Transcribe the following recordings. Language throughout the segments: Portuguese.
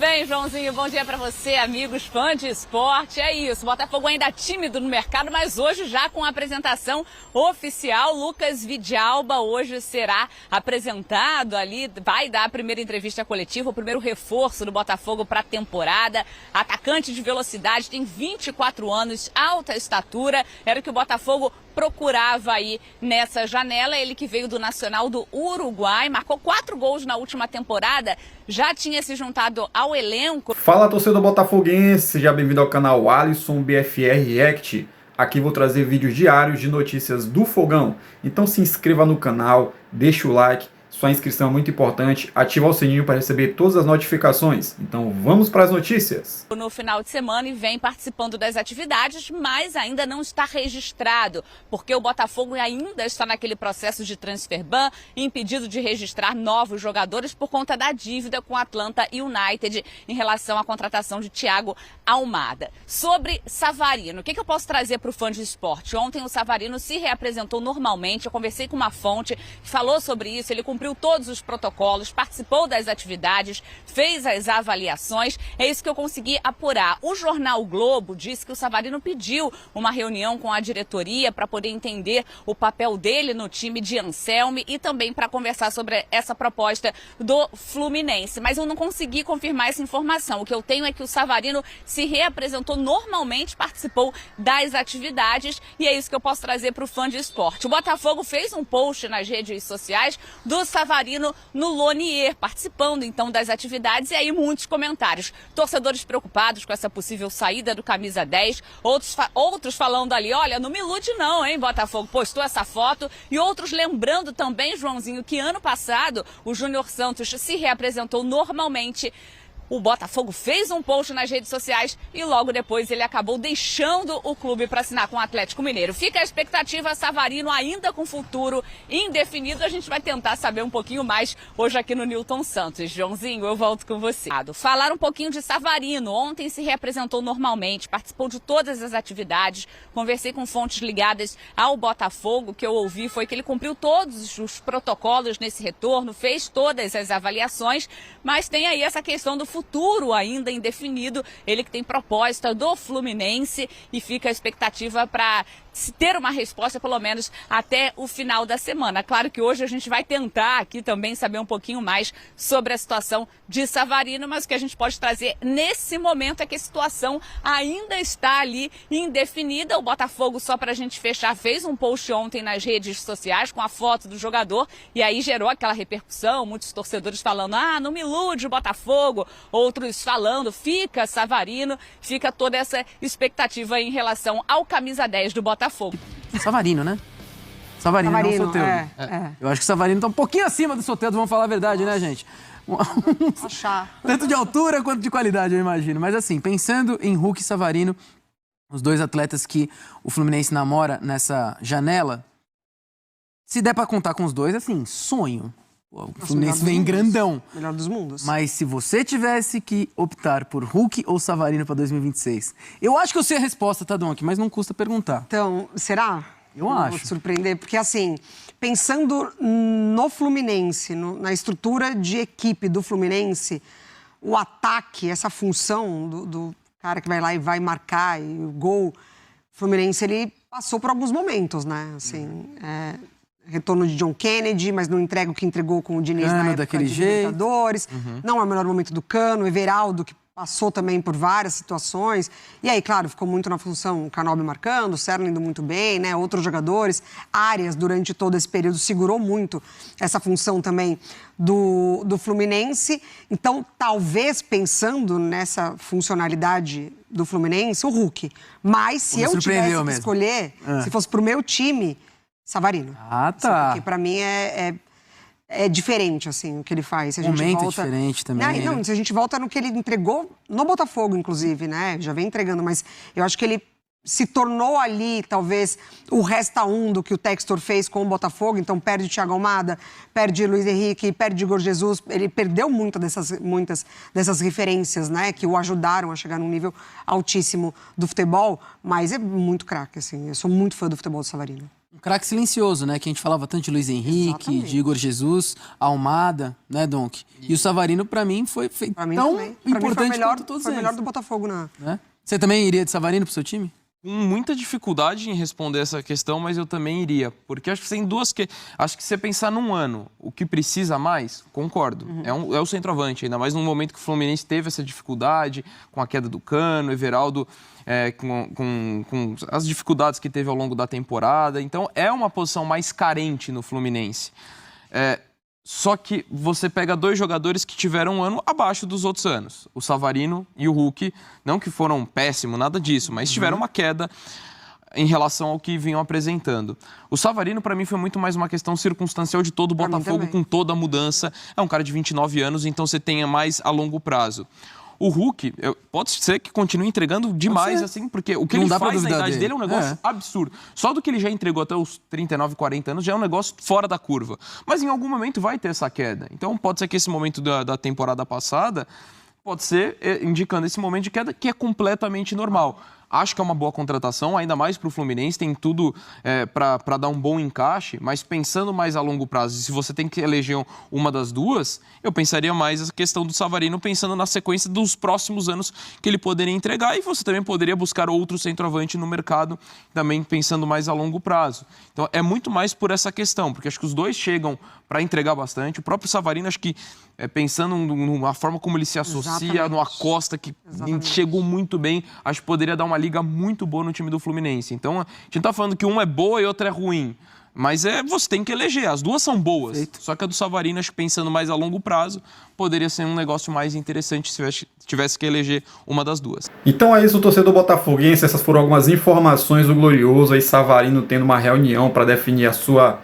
Bem, Joãozinho, bom dia para você, amigos fãs de esporte. É isso, Botafogo ainda tímido no mercado, mas hoje já com a apresentação oficial. Lucas Vidalba hoje será apresentado ali, vai dar a primeira entrevista coletiva, o primeiro reforço do Botafogo para a temporada. Atacante de velocidade, tem 24 anos, alta estatura, era o que o Botafogo procurava aí nessa janela. Ele que veio do Nacional do Uruguai, marcou 4 gols na última temporada, já tinha se juntado ao elenco. Fala, torcedor botafoguense, seja bem-vindo ao canal Alisson BFR React. Aqui vou trazer vídeos diários de notícias do Fogão. Então se inscreva no canal, deixa o like, sua inscrição é muito importante, ativa o sininho para receber todas as notificações. Então vamos para as notícias. No final de semana e vem participando das atividades, mas ainda não está registrado, porque o Botafogo ainda está naquele processo de transfer ban, impedido de registrar novos jogadores por conta da dívida com o Atlanta United em relação à contratação de Thiago Almada. Sobre Savarino, o que eu posso trazer para o fã de esporte? Ontem o Savarino se reapresentou normalmente, eu conversei com uma fonte que falou sobre isso, ele cumpriu todos os protocolos, participou das atividades, fez as avaliações, é isso que eu consegui apurar. O jornal o Globo disse que o Savarino pediu uma reunião com a diretoria para poder entender o papel dele no time de Anselmi e também para conversar sobre essa proposta do Fluminense. Mas eu não consegui confirmar essa informação. O que eu tenho é que o Savarino se reapresentou normalmente, participou das atividades e é isso que eu posso trazer para o fã de esporte. O Botafogo fez um post nas redes sociais do Savarino no Lonier, participando então das atividades, e aí muitos comentários. Torcedores preocupados com essa possível saída do camisa 10, outros falando ali, olha, não me ilude não, hein, Botafogo, postou essa foto, e outros lembrando também, Joãozinho, que ano passado o Júnior Santos se reapresentou normalmente. O Botafogo fez um post nas redes sociais e logo depois ele acabou deixando o clube para assinar com o Atlético Mineiro. Fica a expectativa, Savarino ainda com futuro indefinido. A gente vai tentar saber um pouquinho mais hoje aqui no Nilton Santos. Joãozinho, eu volto com você. Falar um pouquinho de Savarino. Ontem se reapresentou normalmente, participou de todas as atividades. Conversei com fontes ligadas ao Botafogo. O que eu ouvi foi que ele cumpriu todos os protocolos nesse retorno, fez todas as avaliações, mas tem aí essa questão do futuro ainda indefinido, ele que tem proposta do Fluminense e fica a expectativa para ter uma resposta pelo menos até o final da semana. Claro que hoje a gente vai tentar aqui também saber um pouquinho mais sobre a situação de Savarino, mas o que a gente pode trazer nesse momento é que a situação ainda está ali indefinida. O Botafogo, só para a gente fechar, fez um post ontem nas redes sociais com a foto do jogador e aí gerou aquela repercussão, muitos torcedores falando, não me ilude o Botafogo, outros falando, fica Savarino, fica toda essa expectativa em relação ao camisa 10 do Botafogo. Savarino, né? Savarino, não Soteldo. Eu acho que Savarino tá um pouquinho acima do Soteldo, vamos falar a verdade, né, gente? Tanto de altura quanto de qualidade, eu imagino. Mas assim, pensando em Hulk e Savarino, os dois atletas que o Fluminense namora nessa janela, se der pra contar com os dois, assim, sonho. O Fluminense vem grandão. Melhor dos mundos. Mas se você tivesse que optar por Hulk ou Savarino para 2026, eu acho que eu sei a resposta, tá, Donk? Mas não custa perguntar. Então, será? Eu acho. Vou te surpreender, porque assim, pensando no Fluminense, na estrutura de equipe do Fluminense, o ataque, essa função do cara que vai lá e vai marcar, e o gol, o Fluminense, ele passou por alguns momentos, né? Assim, retorno de John Kennedy, mas não entrega o que entregou com o Diniz na época daquele de jeito. Libertadores. Não é o melhor momento do Cano, Everaldo, que passou também por várias situações. E aí, claro, ficou muito na função o Canóbio marcando, o Serna indo muito bem, né? Outros jogadores. Arias, durante todo esse período, segurou muito essa função também do Fluminense. Então, talvez, pensando nessa funcionalidade do Fluminense, o Hulk. Mas, se eu tivesse que escolher, se fosse pro meu time, Savarino. Tá. Porque pra mim é diferente, assim, o que ele faz. Se a gente Momento volta... diferente também. Não, se a gente volta no que ele entregou no Botafogo, inclusive, né? Já vem entregando, mas eu acho que ele se tornou ali, talvez, o resta um do que o Textor fez com o Botafogo. Então, perde Thiago Almada, perde Luiz Henrique, perde Igor Jesus. Ele perdeu muitas dessas referências, né? Que o ajudaram a chegar num nível altíssimo do futebol. Mas é muito craque, assim. Eu sou muito fã do futebol do Savarino. Um craque silencioso, né? Que a gente falava tanto de Luiz Henrique, exatamente, de Igor Jesus, Almada, né, Donk? E o Savarino, pra mim, foi tão importante quanto todos eles. Foi o melhor do Botafogo, né? Você também iria de Savarino pro seu time? Com muita dificuldade em responder essa questão, mas eu também iria. Porque acho que tem duas que... Acho que se você pensar num ano, o que precisa mais, concordo. É o centroavante, ainda mais num momento que o Fluminense teve essa dificuldade, com a queda do Cano, Everaldo, com as dificuldades que teve ao longo da temporada. Então, é uma posição mais carente no Fluminense. Só que você pega dois jogadores que tiveram um ano abaixo dos outros anos. O Savarino e o Hulk, não que foram péssimos, nada disso, mas tiveram uma queda em relação ao que vinham apresentando. O Savarino, para mim, foi muito mais uma questão circunstancial de todo o Botafogo, com toda a mudança. É um cara de 29 anos, então você tenha mais a longo prazo. O Hulk, pode ser que continue entregando demais, assim, porque o que ele faz na idade dele é um negócio absurdo. Só do que ele já entregou até os 39, 40 anos já é um negócio fora da curva. Mas em algum momento vai ter essa queda. Então pode ser que esse momento da temporada passada pode ser indicando esse momento de queda que é completamente normal. Acho que é uma boa contratação, ainda mais para o Fluminense, tem tudo para dar um bom encaixe, mas pensando mais a longo prazo, se você tem que eleger uma das duas, eu pensaria mais a questão do Savarino, pensando na sequência dos próximos anos que ele poderia entregar, e você também poderia buscar outro centroavante no mercado, também pensando mais a longo prazo. Então é muito mais por essa questão, porque acho que os dois chegam para entregar bastante. O próprio Savarino, acho que pensando na forma como ele se associa, no Acosta, que chegou muito bem, acho que poderia dar uma liga muito boa no time do Fluminense. Então, a gente não tá falando que uma é boa e outra é ruim, mas você tem que eleger, as duas são boas. Feito. Só que a do Savarino, acho que pensando mais a longo prazo, poderia ser um negócio mais interessante se tivesse que eleger uma das duas. Então é isso, torcedor botafoguense, essas foram algumas informações do Glorioso, aí Savarino tendo uma reunião para definir a sua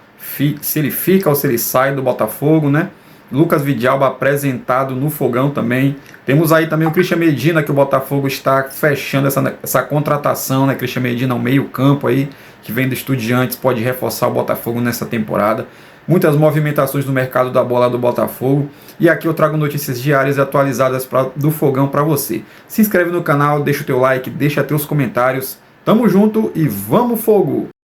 se ele fica ou se ele sai do Botafogo, né? Lucas Vidalba apresentado no Fogão também. Temos aí também o Christian Medina, que o Botafogo está fechando essa contratação, né? Christian Medina, um meio campo aí, que vem do Estudiantes, pode reforçar o Botafogo nessa temporada. Muitas movimentações no mercado da bola do Botafogo. E aqui eu trago notícias diárias e atualizadas do Fogão para você. Se inscreve no canal, deixa o teu like, deixa teus comentários. Tamo junto e vamos Fogo!